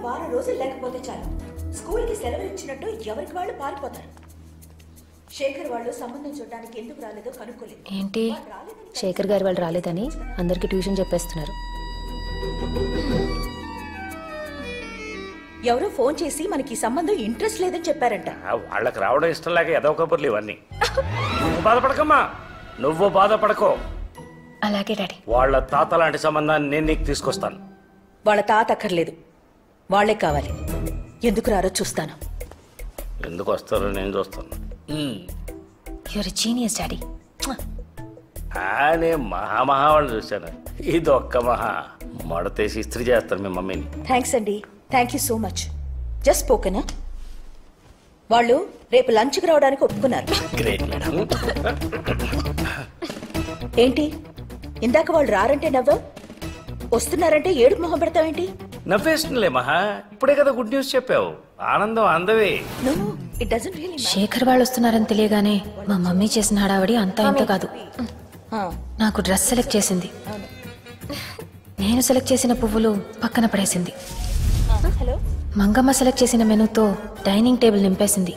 వారం రోజులు లేకపోతే చాలు స్కూల్కి సెలవులు ఇచ్చినట్టు ఎవరికి వాళ్ళు పారిపోతారు. శేఖర్ వాళ్ళు సంబంధం చూడడానికి ఎందుకు రాలేదో కనుక్కోలేదు. ఏంటి శేఖర్ గారు వాళ్ళు రాలేదని అందరికి ట్యూషన్ చెప్పేస్తున్నారు. ఎవరో ఫోన్ చేసి మనకి సంబంధం ఇంట్రెస్ట్ లేదని చెప్పారంట. వాళ్ళకి రావడం ఇష్టం లేక ఏదో కబుర్లు ఇవన్నీ. నువ్వు బాధపడకమ్మా, నువ్వు బాధపడకో. అలాగే డాడీ. వాళ్ళ తాత లాంటి సంబంధాన్ని నేను నీకు తీసుకొస్తాను. వాళ్ళ తాత అక్కర్లేదు, వాళ్లే కావాలి. ఎందుకు రారో చూస్తాను. ఎందుకు వస్తారో నేను చూస్తాను. Your genius daddy. నేను మహా వాళ్ళు చూశాను. ఇది ఒక్క మహా మడతేసి ఇస్త్రీ చేస్తారు మీ మమ్మీని. థ్యాంక్స్ అండి, thank you so much. Just స్పోకెనా? వాళ్ళు రేపు లంచ్కి రావడానికి ఒప్పుకున్నారు. Great madam. ఏంటి ఇందాక వాళ్ళు రారంటే నవ్వావు, వస్తున్నారంటే ఏడుపు మొహం పెడతావేంటి? నవ్వేస్తుందిలే మహా, ఇప్పుడే కదా గుడ్ న్యూస్ చెప్పావు. ఆనందం అందవే. శేఖర్ వాళ్ళు వస్తున్నారని తెలియగానే మా మమ్మీ చేసిన హడావడి అంతా ఇంత కాదు. నాకు డ్రెస్ సెలెక్ట్ చేసింది, నేను సెలెక్ట్ చేసిన పువ్వులు పక్కన పడేసింది. మంగమ్మ సెలెక్ట్ చేసిన మెనూతో డైనింగ్ టేబుల్ నింపేసింది.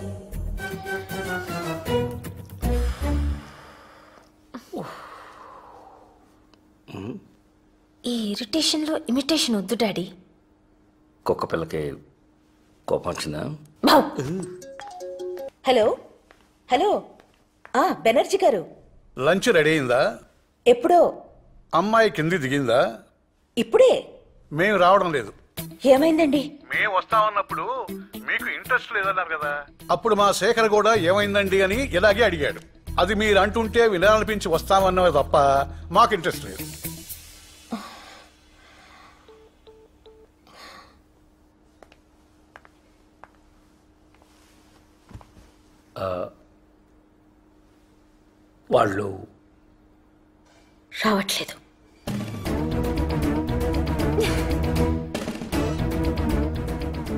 ఈ ఇరిటేషన్లో ఇమిటేషన్ వద్దు డాడీ. కుక్క పిల్లకి కోపం వచ్చిందా? హలో హలో, బెనర్జీ గారు, లంచ్ రెడీ అయిందా? ఎప్పుడో. అమ్మాయి కింది దిగిందా? ఇప్పుడే. మేము రావడం లేదు. ఏమైందండి? మేము వస్తామన్నప్పుడు మీకు ఇంట్రెస్ట్ లేదన్నారు కదా. అప్పుడు మా శేఖర్ కూడా ఏమైందండి అని ఇలాగే అడిగాడు. అది మీరు అంటుంటే వినాలనిపించి వస్తామన్నది తప్ప మాకు ఇంట్రెస్ట్ లేదు. వాళ్ళు రావట్లేదు.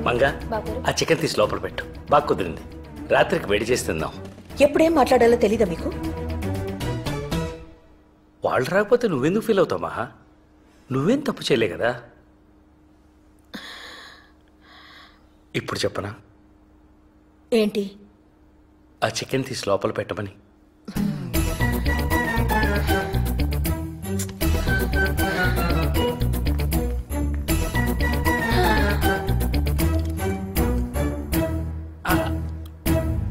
మంగా, ఆ చికెన్ తీసి లోపల పెట్టు. బాగా కుదిరింది, రాత్రికి వేడి చేసి తిందాం. ఎప్పుడేం మాట్లాడాలో తెలీదా మీకు? వాళ్ళు రాకపోతే నువ్వెందుకు ఫీల్ అవుతావు మహా? నువ్వేం తప్పు చేయలే కదా. ఇప్పుడు చెప్పనా? ఏంటి? ఆ చికెన్ తీసి లోపల పెట్టమని.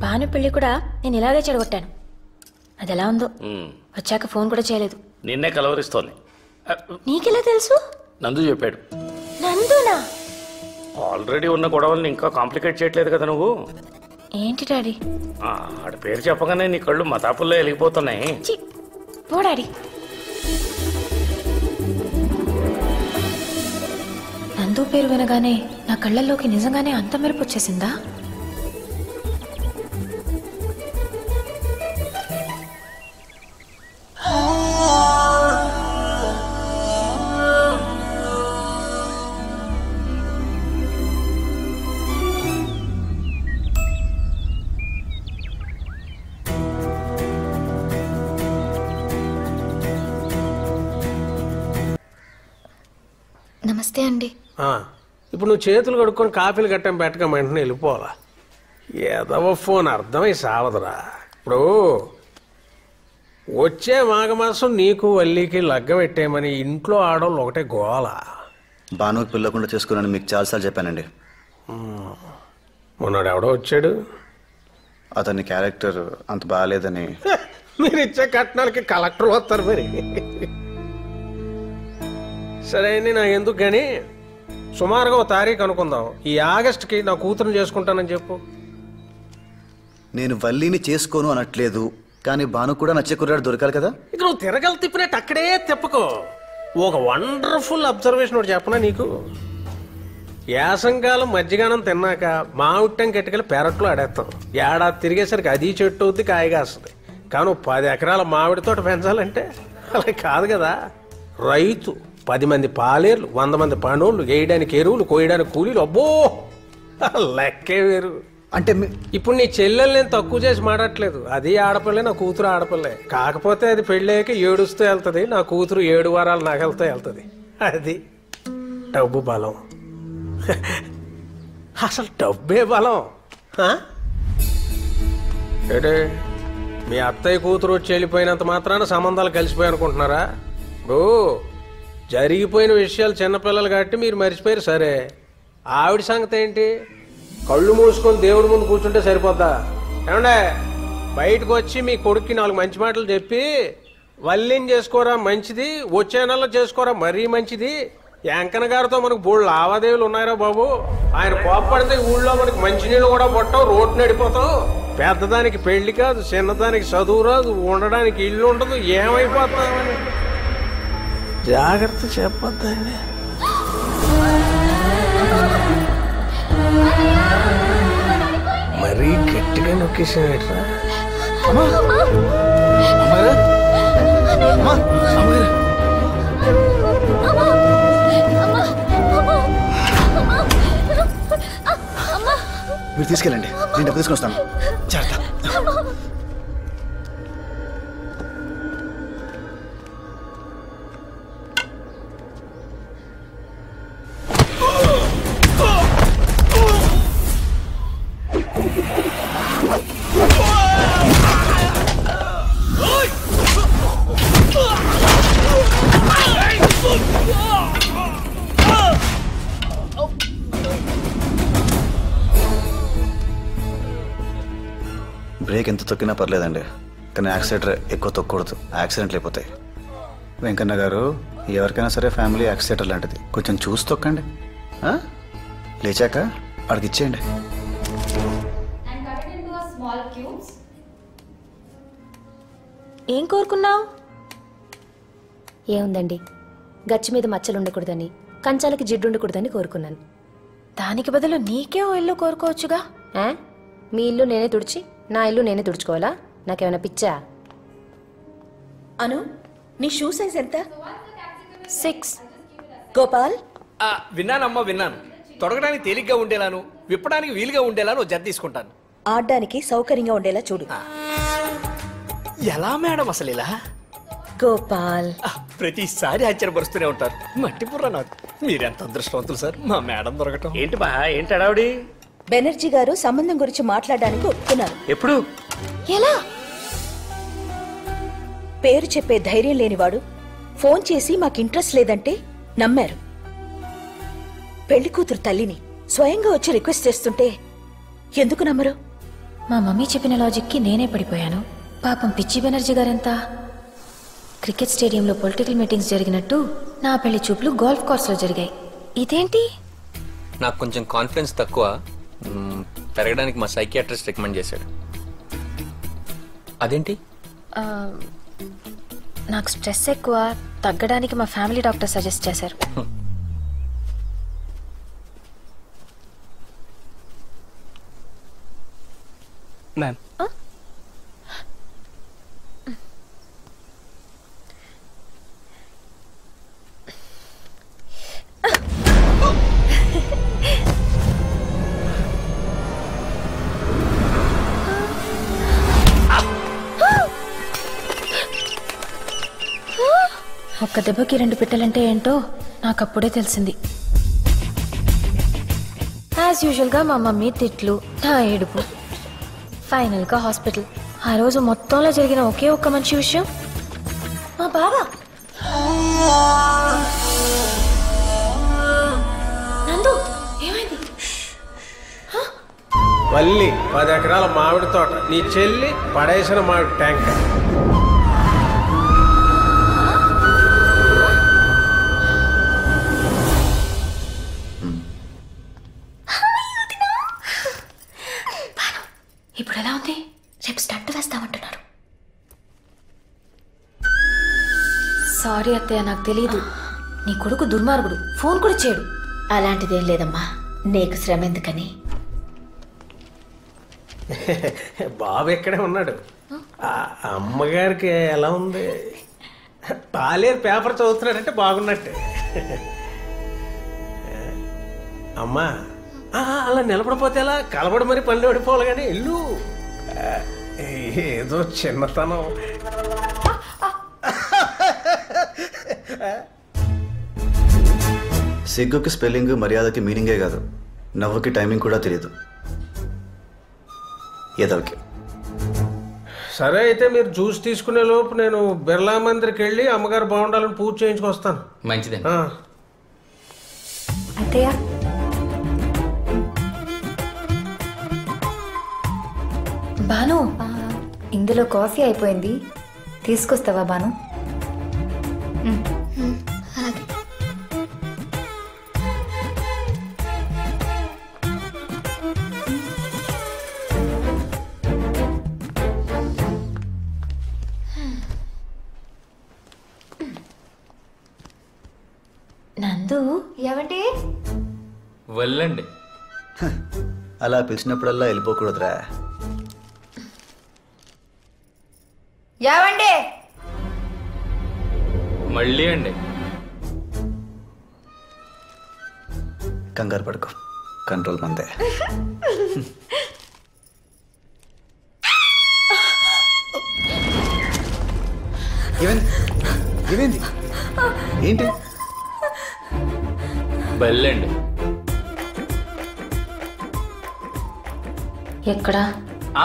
భాను పెళ్లి కూడా నేను ఇలాగే చెడగొట్టాను. అది ఎలా ఉందో. వచ్చాక ఫోన్ కూడా చేయలేదు. నిన్నే కలవరిస్తోంది. నీకెలా తెలుసు? నందు చెప్పాడు. నందునా? ఆల్రెడీ ఉన్న గొడవల్ని ఇంకా కాంప్లికేట్ చేయట్లేదు కదా నువ్వు. ఏంటి డాడీ? ఆడి పేరు చెప్పగానే నీ కళ్ళు మతాపుల్లో వెలిగిపోతున్నాయి. పో డాడీ. నందు పేరు వినగానే నా కళ్ళల్లోకి నిజంగానే అంత మెరుపు వచ్చేసిందా? నమస్తే అండి. ఇప్పుడు నువ్వు చేతులు కడుక్కొని కాఫీలు గట్టం పెట్టక వెంటనే వెళ్ళిపోవాలా? ఏదవ ఫోన్ అర్థమై సావదురా. ఇప్పుడు వచ్చే మాఘమాసం నీకు వల్లికి లగ్గ పెట్టేయమని ఇంట్లో ఆడవాళ్ళు ఒకటే గోల. భానుకి పిల్లకుండా చేసుకున్నాను మీకు చాలాసార్లు చెప్పానండి. మొన్నడు ఎవడో వచ్చాడు, అతని క్యారెక్టర్ అంత బాగాలేదని. మీరు ఇచ్చే కట్నాలకి కలెక్టర్ వస్తారు మరి. సరే అండి, నాకు ఎందుకు కానీ సుమారుగా ఓ తారీఖు అనుకుందాం. ఈ ఆగస్టుకి నా కూతురుని చేసుకుంటానని చెప్పు. నేను వల్లిని చేసుకోను అనట్లేదు, కానీ భాను కూడా నచ్చే కుర్రాడు దొరకాలి కదా. ఇక నువ్వు తిరగలు తిప్పినట్టు అక్కడే తిప్పకో. ఒక వండర్ఫుల్ అబ్జర్వేషన్ ఒకటి చెప్పనా నీకు. యాసంకాలం మజ్జిగానం తిన్నాక మామిట్టం కెట్టుకెళ్ళి పెరట్లో ఆడేస్తాం. ఏడాది తిరిగేసరికి అది చెట్టు అవుద్ది, కాయగా వస్తుంది. కానీ 10 ఎకరాల మామిడి తోట పెంచాలంటే అలా కాదు కదా. రైతు 10 మంది పాలేర్లు, 100 మంది పనోళ్ళు, వేయడానికి ఎరువులు, కోయడానికి కూలీలు, అబ్బో లెక్కే వేరు. అంటే ఇప్పుడు నీ చెల్లెలు నేను తక్కువ చేసి మాడట్లేదు. అది ఆడపిల్లే, నా కూతురు ఆడపిల్లే. కాకపోతే అది పెళ్ళాక ఏడుస్తూ వెళ్తుంది, నా కూతురు 7 వారాలు నగలతో వెళ్తుంది. అది డబ్బు బలం. అసలు డబ్బే బలం. ఏడే మీ అత్తయ్య కూతురు వచ్చి వెళ్ళిపోయినంత మాత్రాన సంబంధాలు కలిసిపోయి అనుకుంటున్నారా? ఓ జరిగిపోయిన విషయాలు చిన్నపిల్లలు కాబట్టి మీరు మర్చిపోయారు. సరే, ఆవిడ సంగతి ఏంటి? కళ్ళు మూసుకొని దేవుడి ముందు కూర్చుంటే సరిపోద్దా? ఏమండే బయటకు వచ్చి మీ కొడుక్కి 4 మంచి మాటలు చెప్పి వల్లిని చేసుకోరా మంచిది, వచ్చే నెలలో చేసుకోరా మరీ మంచిది. వెంకన్న గారితో మనకు బోళ్ళు లావాదేవీలు ఉన్నాయరా బాబు. ఆయన కోప్పడితే ఊళ్ళో మనకి మంచినీళ్ళు కూడా పట్టవు, రోడ్డు నడిపోతావు. పెద్దదానికి పెళ్లి కాదు, చిన్నదానికి చదువు రాదు, ఉండడానికి ఇల్లు ఉండదు, ఏమైపోతామని జాగ్రత్త చెప్పొద్దండి. మరీ గట్టిగా నొక్కేసాడరా. మీరు తీసుకెళ్ళండి, నేను డబ్బు తీసుకుని వస్తాను. జాగ్రత్త. బ్రేక్ ఎంత తొక్కినా పర్లేదండి, కానీ యాక్సిలేటర్ ఎక్కువ తొక్కకూడదు, యాక్సిడెంట్లు అయిపోతాయి. వెంకన్న గారు, ఎవరికైనా సరే ఫ్యామిలీ యాక్సిలేటర్ లాంటిది, కొంచెం చూసి తొక్కండి. లేచాక అడిగి ఇచ్చేయండి. ఏం కోరుకున్నావు? ఏముందండి, గచ్చి మీద మచ్చలు ఉండకూడదని, కంచాలకి జిడ్డు ఉండకూడదని కోరుకున్నాను. దానికి బదులు నీకే ఓ ఇల్లు కోరుకోవచ్చుగా. మీ ఇల్లు నేనే తుడిచి నా ఇల్లు నేనే తుడుచుకోవాలా? నాకేమైనా పిచ్చా? అను, నీ షూ సైజ్ ఎంత? 6. గోపాల్, విన్నానమ్మా, విన్నాను. తొడగడానికి తేలిగ్గా ఉండేలాను, విప్పడానికి వీలుగా ఉండేలాను జత తీసుకుంటాను. ఆడడానికి సౌకర్యంగా ఉండేలా చూడు. ఎలా మేడం అసలు ఇలా? గోపాల్, ప్రతిసారి ఆశ్చర్యపరుస్తూనే ఉంటారు. మట్టి బుర్ర నాకు. మీరెంత అదృష్టవంతులు సార్, మా మేడం దొరకటం. ఏంటి బా, ఏంటి అడావిడి? బెనర్జీ గారు సంబంధం గురించి మాట్లాడడానికి ఒప్పుకున్నారు. ఎప్పుడు? ఎలా? పేరు చెప్పే ధైర్యం లేనివాడు ఫోన్ చేసి మాకు ఇంట్రెస్ట్ లేదంటే నమ్మారు. పెళ్లి కూతురు తల్లిని స్వయంగా వచ్చి రిక్వెస్ట్ చేస్తుంటే ఎందుకు నమ్మరు? మా మమ్మీ చెప్పిన లాజిక్కి నేనే పడిపోయాను. పాపం పిచ్చి బెనర్జీ గారెంత. క్రికెట్ స్టేడియంలో పొలిటికల్ మీటింగ్స్ జరిగినట్టు నా పెళ్లి చూపులు గోల్ఫ్ కోర్స్లో జరిగాయి. ఇదేంటి? నాకు కొంచెం కాన్ఫిడెన్స్ తక్కువ, పెరగడానికి మా సైకియాట్రిస్ట్ రికమెండ్ చేశాడు. అదేంటి? నాకు స్ట్రెస్ ఎక్కువ, తగ్గడానికి మా ఫ్యామిలీ డాక్టర్ సజెస్ట్ చేశారు. మ్యామ్, ఒక్క దెబ్బకి 2 పిట్టలంటే ఏంటో నాకప్పుడే తెలిసింది. యాజ్ యూజువల్గా మా మమ్మీ తిట్లు, నా ఏడుపు, ఫైనల్గా హాస్పిటల్. ఆ రోజు మొత్తంలో జరిగిన ఒకే ఒక్క మంచి విషయం, మా బావ. నందు, ఏమైంది? వల్లి 10 ఎకరాల మామిడి తోట, నీ చెల్లి పడేసిన మామిడి ట్యాంకర్. ఇప్పుడు ఎలా ఉంది? రేపు స్టంట్ వేస్తామంటున్నారు. సారీ అత్తయ్య, నాకు తెలియదు. నీ కొడుకు దుర్మార్గుడు, ఫోన్ కూడా చేయడు. అలాంటిదేం లేదమ్మా, నీకు శ్రమ ఎందుకని. బాబు ఎక్కడే ఉన్నాడు. అమ్మగారికి ఎలా ఉంది? పాలేరు పేపర్ చదువుతున్నాడంటే బాగున్నట్టే. అమ్మా, అలా నిలబడిపోతే ఎలా? కలబడి మరి పళ్ళు పడిపోవాలి కానీ ఇల్లు ఏదో చిన్నతనం. సిగ్గుకి స్పెల్లింగ్, మర్యాదకి మీనింగే కాదు, నవ్వుకి టైమింగ్ కూడా తెలియదు. ఏదోకి సరే అయితే మీరు జ్యూస్ తీసుకునే లోపు నేను బిర్లా మందిర్కి వెళ్ళి అమ్మగారు బాగుండాలని పూజ చేయించుకొస్తాను. మంచిదండి. అత్తయ్య బాను, ఇందులో కాఫీ అయిపోయింది, తీసుకొస్తావా బాను? నందు, ఏమంటే వెళ్ళండి. అలా పిలిచినప్పుడల్లా వెళ్ళిపోకూడదురా. ఏమంటే మళ్ళీ అండి. కంగారు పడుకో, కంట్రోల్ మందే. ఏమైంది? ఏంటి? వెళ్ళండి. ఎక్కడా?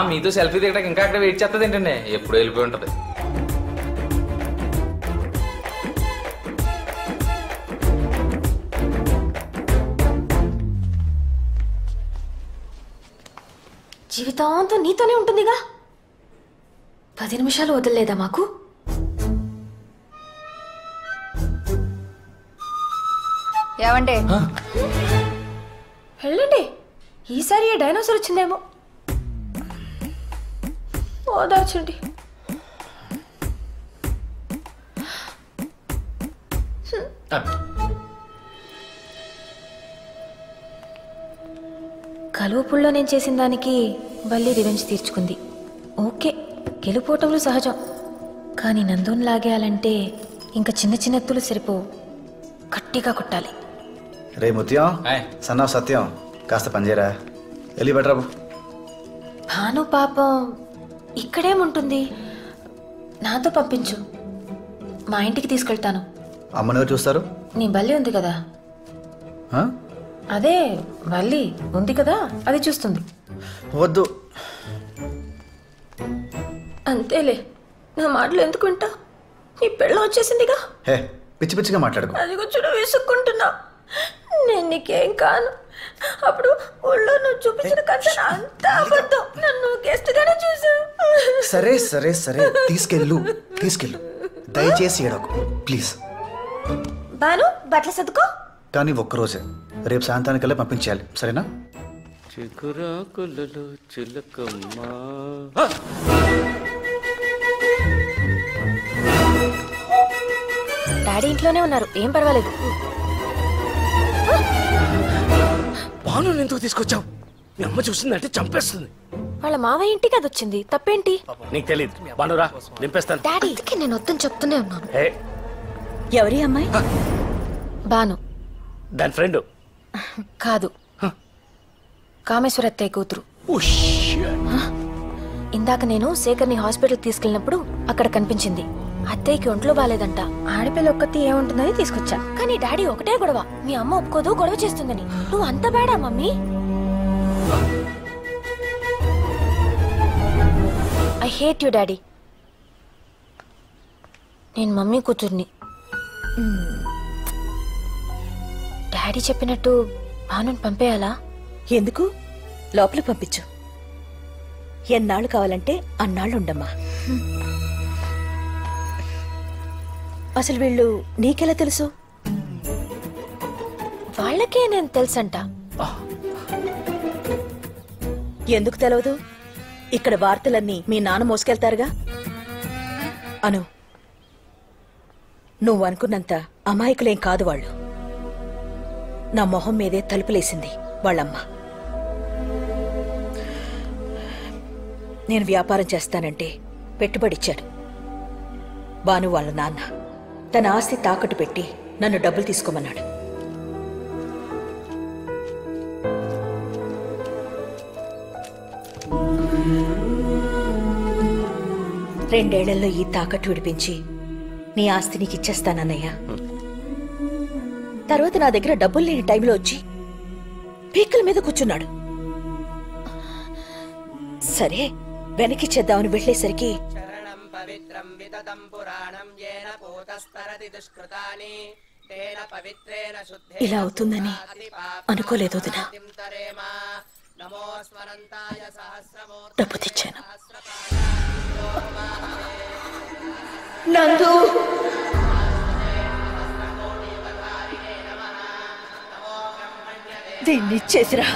మీతో సెల్ఫీ దిగడానికి ఇంకా అక్కడ వెయిట్ చేస్తుంది ఏంటండి? ఎప్పుడు వెళ్ళిపోయి ఉంటుంది. జీవితాంతం నీతోనే ఉంటుందిగా. 10 నిమిషాలు వదలలేదా మాకు? ఏమంటే వెళ్ళండి. ఈసారి ఏ డైనోసార్ వచ్చిందేమో. ఓదార్చండి. కలువపుల్లో నేను చేసిన దానికి బల్లి రివెంజ్ తీర్చుకుంది. ఓకే, గెలుపోటములు సహజం. కానీ నందుని లాగేయాలంటే ఇంకా చిన్న చిన్న ఎత్తులు సరిపో, గట్టిగా కొట్టాలి. రే ముత్యం, సన్నా సత్యం, కాస్త పనిచేయరా. వెళ్ళి బెటరాబు. భాను పాపం ఇక్కడేముంటుంది, నాతో పంపించు. మా ఇంటికి తీసుకెళ్తాను. అమ్మనెవరు చూస్తారు? నీ బల్లి ఉంది కదా, అదే బల్లి ఉంది కదా, అది చూస్తుంది. వద్దు. అంతేలే, నా మాటలు ఎందుకు వింటా? నీ పెళ్ళం వచ్చేసిందిగా. హే, పిచ్చి పిచ్చిగా మాట్లాడుకో. అది కూర్చొని విసుక్కుంటున్నా. నేను నీకేం కాను. అప్పుడు ఊళ్ళో నువ్వు చూపించిన కథ అంతా అబద్ధం. నన్ను గెస్ట్ గానే చూసావు. సరే సరే సరే, తీసుకెళ్ళు. దయచేసి ఏడకు ప్లీజ్. బాను, బట్టలు సర్దుకో. కానీ ఒక్కరోజే, రేపు సాయంత్రానికల్లా పంపించేయాలి, సరేనా? చిగురాకులలో చిలకమ్మ. డాడీ ఇంట్లోనే ఉన్నారు, ఏం పర్వాలేదు. బాను ఎందుకు తీసుకొచ్చావు? మీ అమ్మ చూసిందంటే చంపేస్తుంది. వాళ్ళ మావయ్య ఇంటికి అది వచ్చింది, తప్పేంటి? నీకు తెలియదు. బానురా, నింపేస్తాను. డాడీకి నేను వద్దని చెప్తూనే ఉన్నాను. ఎవరి అమ్మాయి? బాను. దాని ఫ్రెండ్ కాదు, కామేశ్వర అత్తయ్య కూతురు. ఇందాక నేను శేఖర్ని హాస్పిటల్కి తీసుకెళ్ళినప్పుడు అక్కడ కనిపించింది. అత్తయ్యకి ఒంట్లో బాలేదంట. ఆడపిల్ల ఒక్కతి ఏముంటుందని తీసుకొచ్చా. కానీ డాడీ ఒకటే గొడవ, మీ అమ్మ ఒప్పుకోదు, గొడవ చేస్తుందని. నువ్వు అంత బేడా mummy? I hate you daddy. నేను మమ్మీ కూతుర్ని. డాడీ చెప్పినట్టు భానుని పంపేయాలా? ఎందుకు? లోపల పంపించు. ఎన్నాళ్ళు కావాలంటే అన్నాళ్ళు ఉండమ్మా. అసలు వీళ్ళు నీకెలా తెలుసు? వాళ్ళకే నేను తెలుసంట. ఎందుకు తెలవదు? ఇక్కడ వార్తలన్నీ మీ నాన్న మోసుకెళ్తారుగా. అను, నువ్వు అనుకున్నంత అమాయకులేం కాదు వాళ్ళు. నా మొహం మీదే తలుపులేసింది వాళ్ళమ్మ. నేను వ్యాపారం చేస్తానంటే పెట్టుబడిచ్చాడు బాను వాళ్ళ నాన్న. తన ఆస్తి తాకట్టు పెట్టి నన్ను డబ్బులు తీసుకోమన్నాడు. రెండేళ్లలో ఈ తాకట్టు విడిపించి నీ ఆస్తి నీకు ఇచ్చేస్తానన్నయ్య. తర్వాత నా దగ్గర డబ్బులు లేని టైంలో వచ్చి పీకల మీద కూర్చున్నాడు. సరే వెనక్కి చేద్దామని వెళ్లేసరికి ఇలా అవుతుందని అనుకోలేదు వదినా. డబ్బు తెచ్చాను. నందు, దీన్ని ఇచ్చేసిరా.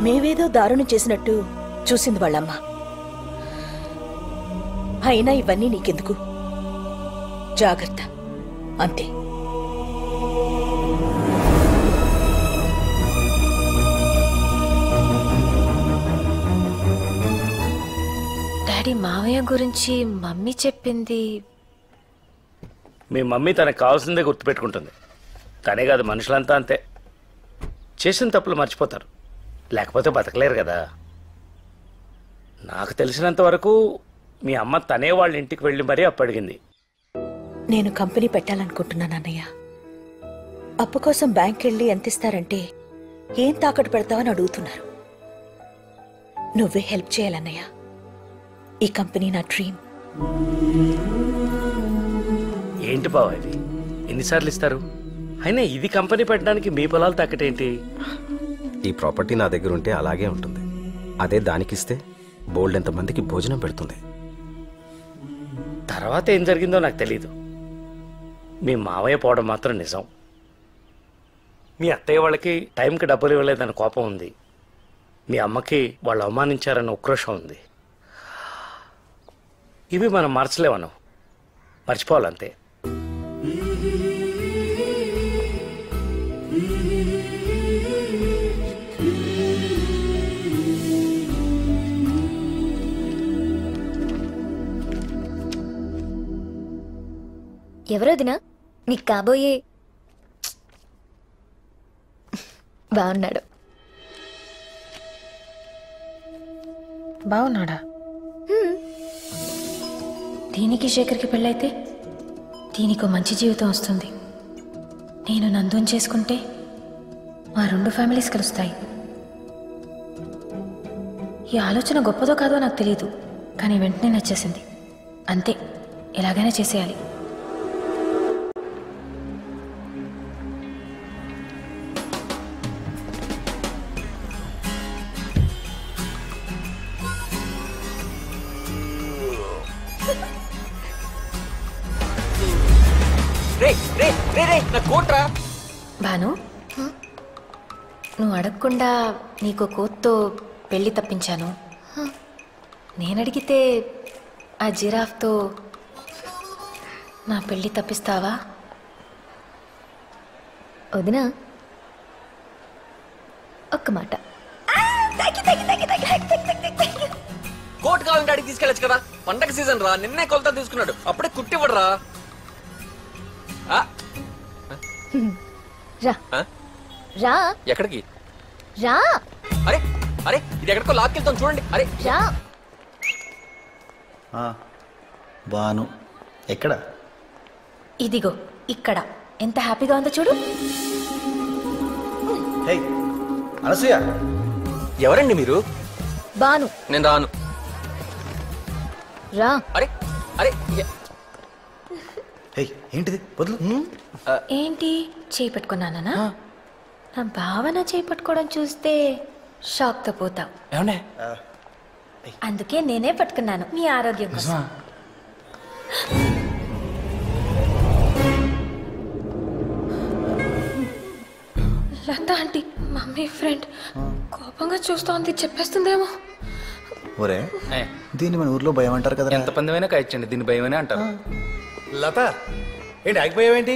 మేమేదో దారుణం చేసినట్టు చూసింది వాళ్ళమ్మ. అయినా ఇవన్నీ నీకెందుకు, జాగ్రత్త అంతే. డాడీ, మావయ్య గురించి మమ్మీ చెప్పింది. మీ మమ్మీ తనకు కావాల్సిందే గుర్తుపెట్టుకుంటుంది. తనే కాదు, మనుషులంతా అంతే. చేసిన తప్పులు మర్చిపోతారు, లేకపోతే బతకలేరు కదా. నాకు తెలిసినంత వరకు మీ అమ్మ తనే వాళ్ళ ఇంటికి వెళ్ళి మరీ అప్పు అడిగింది. నేను కంపెనీ పెట్టాలనుకుంటున్నాను అన్నయ్య. అప్పు కోసం బ్యాంక్ వెళ్ళి ఎంత ఇస్తారంటే ఏం తాకట్టు పెడతావని అడుగుతున్నారు. నువ్వే హెల్ప్ చేయాలన్నయ్య. ఈ కంపెనీ నా డ్రీమ్. ఏంటి బావ ఇది, ఎన్నిసార్లు ఇస్తారు? అయినా ఇది కంపెనీ పెట్టడానికి మీ పొలాలు తాకటేంటి? ఈ ప్రాపర్టీ నా దగ్గర ఉంటే అలాగే ఉంటుంది. అదే దానికిస్తే బోల్డ్ ఎంతమందికి భోజనం పెడుతుంది. తర్వాత ఏం జరిగిందో నాకు తెలీదు. మీ మావయ్య పోవడం మాత్రం నిజం. మీ అత్తయ్య వాళ్ళకి టైంకి డబ్బులు ఇవ్వలేదని కోపం ఉంది. మీ అమ్మకి వాళ్ళు అవమానించారన్న ఉక్రోషం ఉంది. ఇవి మనం మార్చలేమను, మర్చిపోవాలంతే. ఎవరోదినా నీకు కాబోయే? బాగున్నాడు. బాగున్నాడా? దీనికి శేఖర్కి పెళ్ళైతే దీనికి మంచి జీవితం వస్తుంది. నేను నందుని చేసుకుంటే మా 2 ఫ్యామిలీస్ కలుస్తాయి. ఈ ఆలోచన గొప్పదో కాదో నాకు తెలియదు, కానీ వెంటనే నచ్చేసింది. అంతే, ఎలాగైనా చేసేయాలి. భాను, నువ్వు అడగకుండా నీకు కోత్తో పెళ్లి తప్పించాను. నేనడిగితే ఆ జిరాఫ్తో నా పెళ్లి తప్పిస్తావా? వదినా ఒక్క మాట. కోట్ కావాలంటే అడిగి తీసుకెళ్ళచ్చు కదా. పండగ సీజన్ రా, నిన్నే కొలత తీసుకున్నాడు, అప్పుడే కుట్టివ్వడరా. రా రా. ఎక్కడికి రా? అరే అరే, ఇది ఎక్కడికో లాక్కెళ్తాం చూడండి. అరే రా. బాను ఎక్కడ? ఇదిగో ఇక్కడ. ఎంత హ్యాపీగా ఉందో చూడు. హే అనసూయ, ఎవరండి మీరు? బాను. నేను రాను. రా. అరే అరే, హే ఏంటిది? వదులు. ఏంటి చేయి పట్టుకున్నానా? నా భావన చేయి పట్టుకోవడం చూస్తే షాక్తో పోతావు. ఏమండే? అందుకే నేనే పట్టుకున్నాను, మీ ఆరోగ్యం కోసం. లత ఆంటీ, మమ్మీ ఫ్రెండ్, కోపంగా చూస్తోంది. చెప్పేస్తుందేమో. ఒరే, దీన్ని మన ఊర్లో భయం అంటారు కదా. ఎంత పందమైనా కాయచ్చండి, దీన్ని భయమనే అంటారు. లత ఏంటి ఆగిపోయావేంటి?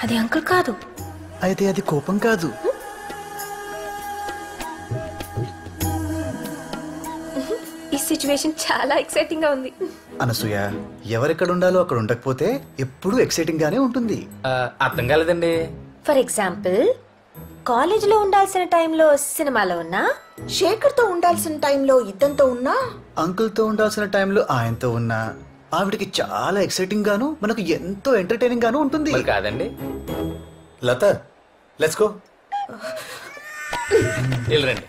అది అంకుల్ కాదు. అయితే అది కోపం కాదు. ఈ సిచ్యువేషన్ చాలా ఎక్సైటింగ్ గా ఉంది. అనసూయ, ఎవరెక్కడ ఉండాలో అక్కడ ఉండకపోతే ఎప్పుడూ ఎక్సైటింగ్ గానే ఉంటుంది. అర్థం కాలేదండి. ఫర్ ఎగ్జాంపుల్, కాలేజీలో ఉండాల్సిన టైంలో సినిమాలో ఉన్నా, శేఖర్తో ఉండాల్సిన టైంలో ఇద్దంతో ఉన్నా, అంకుల్తో ఉండాల్సిన టైంలో ఆయనతో ఉన్నా ఆవిడకి చాలా ఎక్సైటింగ్ గాను మనకు ఎంతో ఎంటర్టైనింగ్ గాను ఉంటుంది. కాదండి లత, లెట్స్ గో. వెళ్ళరండి.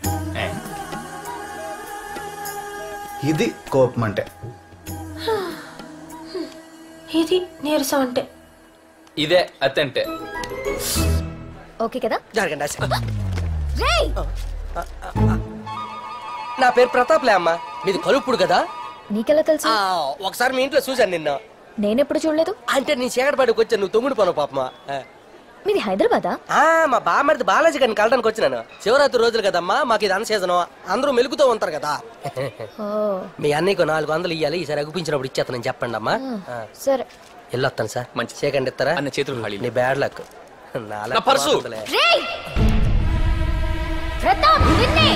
ఇది కోపం అంటే, ఇది నీరసం అంటే, ఇదే అత్తంటే. ఓకే కదా? జరగండి. రేయ్, నా పేరు ప్రతాప్లే అమ్మా. మీది కలుపుడు కదా? నీకెలా తెలుసు? ఒకసారి మీ ఇంట్లో చూశాను నిన్న. నేనెప్పుడు చూడలేదు. అంటే నీ చీకటిపాటికి వచ్చాను, నువ్వు తొమ్మిడి పను పాపమా. మీది హైదరాబాదా? మా బామ్మడిది బాలాజీ గారిని కలడానికి వచ్చినాను. శివరాత్రి రోజులు కదమ్మా, మాకు ఇది అన్న సీజను, అందరూ మెలుగుతూ ఉంటారు కదా. మీ అన్నయ్యకు 400 ఇవ్వాలి, ఈసారి అగుపించినప్పుడు ఇచ్చేస్తానని చెప్పండి అమ్మా. సరే, వెళ్ళొస్తాను సార్. మంచి చీకండి ఇస్తారా? అన్న చేతులు ఖాళీ. నీ బ్యాడ్ లక్. నా పర్సు. రేయ్, ప్రతాప్ నిన్నే.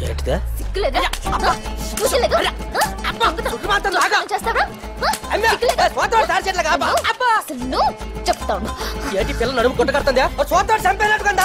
ఏంటిదా? సిగ్గులేదా? చూసలేదా? చేస్తావా? అసలు నువ్వు చెప్తాను. ఏంటి పిల్లలు నడుము కొట్ట కడుతుందా? చూద్దాం చంపేనట్టుకుంది.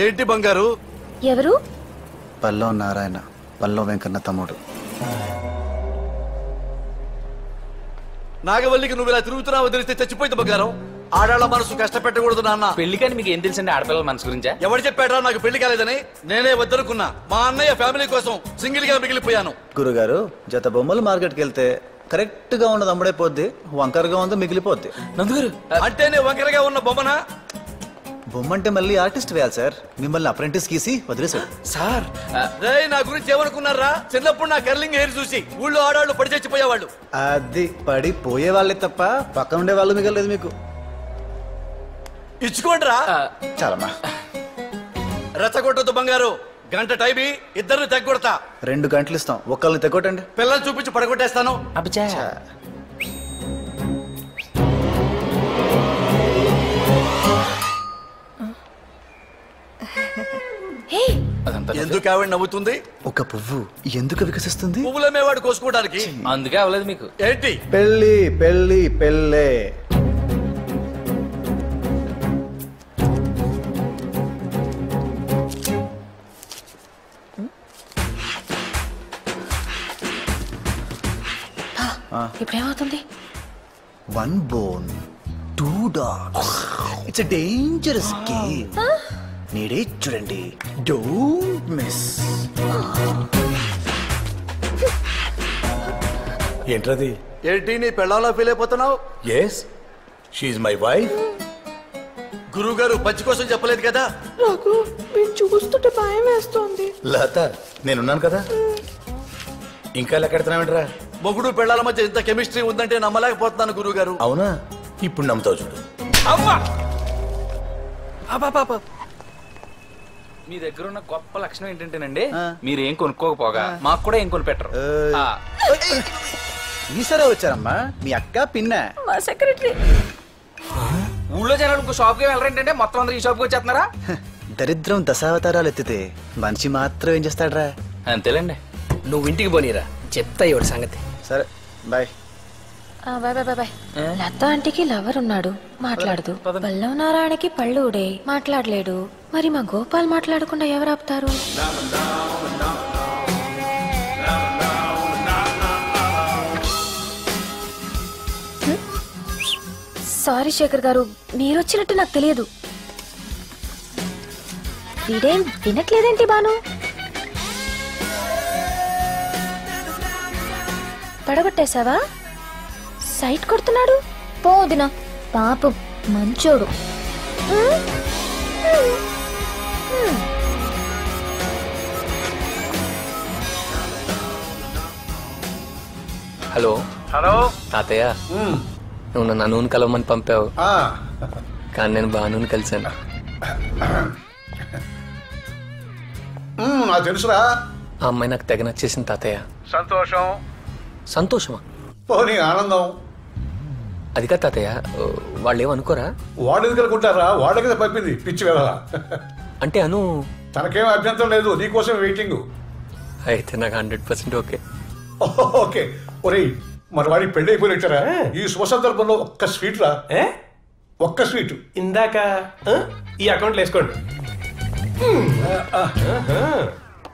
ఏంటి బంగారు? ఎవరు? పల్లవ నారాయణ, పల్లవ వెంకన్న తమ్ముడు. నాగవల్లికి నువ్వు ఇలా తిరుగుతున్నావు తెలిస్తే చచ్చిపోయింది బంగారం. ఆడాళ్ళ మనసు కష్టపెట్టకూడదు నాన్న. పెళ్లికని మీకు ఏం తెలుసండి ఆడపిల్లల మనసు గురించా? ఎవరు చెప్పాడ్రా నాకు పెళ్లి కాలేదని? నేనే వద్దనుకున్నా. మా అన్నయ్య ఫ్యామిలీ కోసం సింగిల్ గా మిగిలిపోయాను. గురుగారు, జత బొమ్మలు మార్కెట్కి వెళ్తే కరెక్ట్ గా ఉన్నది అమ్ముడైపోద్ది, వంకరగా ఉంది మిగిలిపోద్ది. నందుగారు అంటే నేను వంకరగా ఉన్న బొమ్మనా? బొమ్మ అంటే మళ్ళీ ఆర్టిస్ట్ వేయాలి సార్. మిమ్మల్ని అప్రెంటిస్ గీసి వదిలేశాడు సార్. నా గురించి ఏమనుకున్నారా? చిన్నప్పుడు నా కర్లింగ్ హెయిర్ చూసి ఊళ్ళో ఆడాళ్ళు పడి చచ్చిపోయేవాళ్ళు. అది పడి పోయే వాళ్ళే తప్ప పక్కన ఉండే వాళ్ళు మిగలేదు మీకు. ఇచ్చుకోండిరా. చాలమ్మా. రెచ్చగొట్టొద్దు బంగారు. గంట టైం ఇద్దరిని తెగొడతా. 2 గంటలు ఇస్తాం, ఒక్కళ్ళని తెగొట్టండి. పిల్లల్ని చూపించి పడగొట్టేస్తాను. ఎందుకు ఆవిడ నవ్వుతుంది? ఒక పువ్వు ఎందుకు వికసిస్తుంది? పువ్వులమేవాడు కోసుకోవడానికి. అందుకే అవ్వలేదు మీకు. ఏంటి? పెళ్ళి పెళ్ళి పెళ్ళే. ఇప్పుడేమవుతుంది? 1 bone 2 dogs. It's a dangerous game. నీడే చూడండి, డోంట్ మిస్. ఏంట్రది? ఏంటి నీ పెళ్ళాలో ఫీల్ అయిపోతున్నావు? Yes, she my wife. గురువుగారు పచ్చి కోసం చెప్పలేదు కదా? నాకు మీరు చూస్తుంటే భయం వేస్తోంది. లత, నేనున్నాను కదా. ఇంకా లెక్కెడుతున్నావేంట్రా? మొగుడు పెళ్ళాల మధ్య ఇంత కెమిస్ట్రీ ఉందంటే నమ్మలేకపోతున్నాను గురువుగారు. అవునా? ఇప్పుడు నమ్ముతావు చూడు. మీ దగ్గర ఉన్న గొప్ప లక్షణం ఏంటంటేనండి, మీరు ఏం కొనుక్కోకపోగా మాకు కూడా ఏం కొనిపెట్టరు. ఈసారే వచ్చారమ్మా మీ అక్క పిన్న. మా సెక్రటరీ. ఊళ్ళో జనాలు ఇంకో షాప్కి వెళ్ళరేంటంటే మొత్తం అందరూ ఈ షాప్కి వచ్చేస్తున్నారా? దరిద్రం దశావతారాలు ఎత్తితే మనిషి మాత్రం ఏం చేస్తాడ్రా? అంతేలేండి. నువ్వు ఇంటికి పోనీరా, చెప్తా ఇవాడు సంగతి. సరే bye. Bye bye bye. Latha ఆంటీకి లవర్ ఉన్నాడు, మాట్లాడదు. పల్లవ నారాయణకి పళ్ళు ఊడే, మాట్లాడలేడు. మరి మా గోపాల్ మాట్లాడకుండా ఎవరు ఆపుతారు? సారీ శేఖర్ గారు, మీరొచ్చినట్టు నాకు తెలియదు. వీడేం వినట్లేదేంటి బాను? పడగొట్టేశావా? సైట్ కొడుతున్నాడు. పోదినా పాపం మంచోడు. హలో హలో తాతయ్య, నువ్వు నన్ను నూనె కలవమని పంపావు, కానీ నేను బాను కలిశాను. నాకు తెలుసురా. ఆ అమ్మాయి నాకు తెగ నచ్చేసింది తాతయ్య. సంతోషం. సంతోషమా? పోనీ ఆనందం. అది కాదు తాతయ్య, వాళ్ళు ఏమనుకోరా? వాడు ఎందుకు అనుకుంటారా, వాళ్ళ కదా పంపింది పిచ్చి వెళ్ళాలా. అంటే అను తనకేం అభ్యంతరం లేదు, నీకోసం వెయిటింగ్. అయితే నాకు 100% ఓకే. ఓకే. ఒరేయ్ మరి వాడికి పెళ్ళి అయిపోయినట్టారా? ఈ శుభ సందర్భంలో ఒక్క స్వీట్ రా. ఒక్క స్వీట్. ఇందాక ఈ అకౌంట్లో వేసుకోండి.